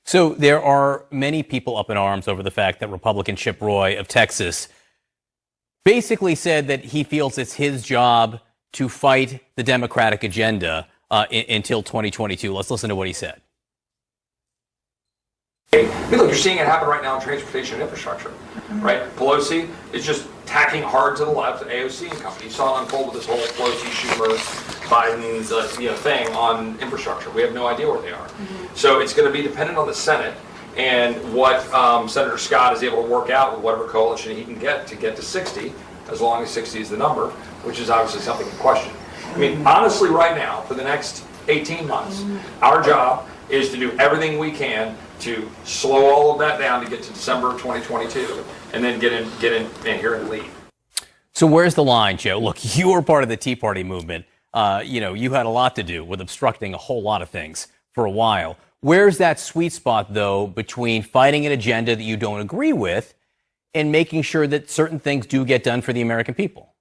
So there are many people up in arms over the fact that Republican Chip Roy of Texas basically said that he feels it's his job to fight the Democratic agenda until 2022. Let's listen to what he said. Hey, look, you're seeing it happen right now in transportation and infrastructure, right? Pelosi is just tacking hard to the left, AOC and company. You saw it unfold with this whole Pelosi, Schumer, Biden's thing on infrastructure. We have no idea where they are. So it's going to be dependent on the Senate and what Senator Scott is able to work out with whatever coalition he can get to 60, as long as 60 is the number, which is obviously something in question. I mean, honestly, right now, for the next 18 months, our job is to do everything we can to slow all of that down to get to December 2022 and then get in here and lead. So where's the line, Joe? Look, you were part of the Tea Party movement. You had a lot to do with obstructing a whole lot of things for a while. Where's that sweet spot, though, between fighting an agenda that you don't agree with and making sure that certain things do get done for the American people?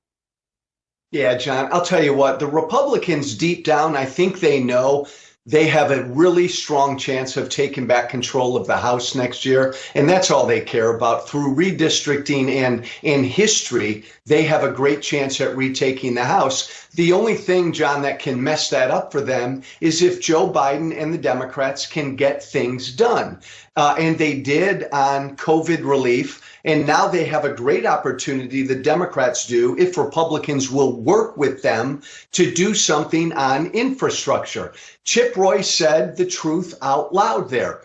Yeah, John, I'll tell you what, the Republicans deep down, I think they know they have a really strong chance of taking back control of the House next year. And that's all they care about. Through redistricting and in history, they have a great chance at retaking the House. The only thing, John, that can mess that up for them is if Joe Biden and the Democrats can get things done. And they did on COVID relief. And now they have a great opportunity, the Democrats do, if Republicans will work with them to do something on infrastructure. Chip Roy said the truth out loud there.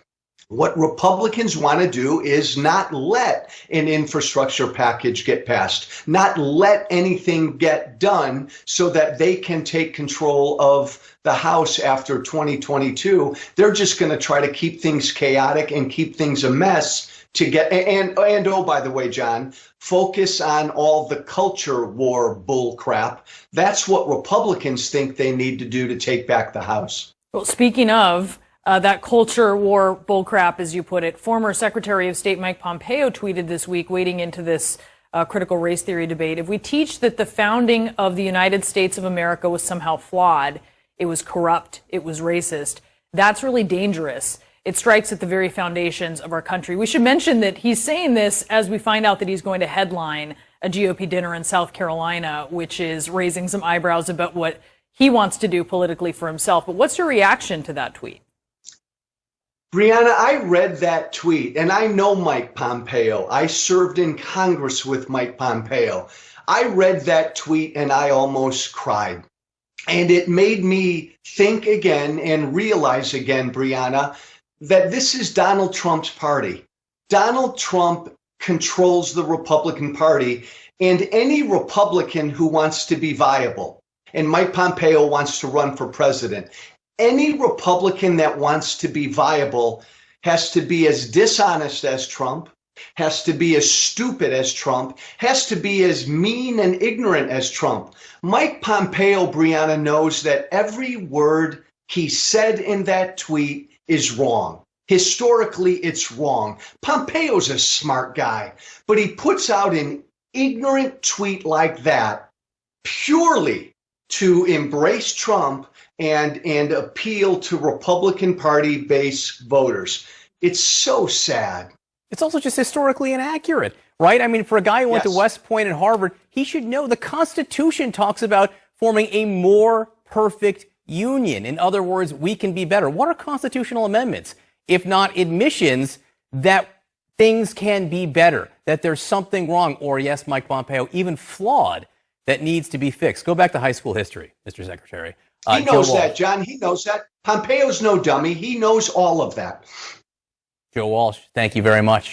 What Republicans want to do is not let an infrastructure package get passed, not let anything get done so that they can take control of the House after 2022. They're just going to try to keep things chaotic and keep things a mess to get, and oh, by the way, John, focus on all the culture war bull crap. That's what Republicans think they need to do to take back the House. Well, speaking of that culture war bullcrap, as you put it, former Secretary of State Mike Pompeo tweeted this week, wading into this critical race theory debate. If we teach that the founding of the United States of America was somehow flawed, it was corrupt, it was racist, that's really dangerous. It strikes at the very foundations of our country. We should mention that he's saying this as we find out that he's going to headline a GOP dinner in South Carolina, which is raising some eyebrows about what he wants to do politically for himself. But what's your reaction to that tweet? Brianna, I read that tweet, and I know Mike Pompeo. I served in Congress with Mike Pompeo. I read that tweet, and I almost cried. And it made me think again and realize again, Brianna, that this is Donald Trump's party. Donald Trump controls the Republican Party, and any Republican who wants to be viable, and Mike Pompeo wants to run for president, any Republican that wants to be viable has to be as dishonest as Trump, has to be as stupid as Trump, has to be as mean and ignorant as Trump. Mike Pompeo, Brianna, knows that every word he said in that tweet is wrong. Historically, it's wrong. Pompeo's a smart guy, but he puts out an ignorant tweet like that purely to embrace Trump and appeal to Republican Party base voters. It's so sad. It's also just historically inaccurate, right? I mean, for a guy who went to West Point and Harvard, he should know the Constitution talks about forming a more perfect union. In other words, we can be better. What are constitutional amendments, if not admissions that things can be better, that there's something wrong, or yes, Mike Pompeo, even flawed, that needs to be fixed? Go back to high school history, Mr. Secretary. He knows that, John. He knows that. Pompeo's no dummy. He knows all of that. Joe Walsh, thank you very much.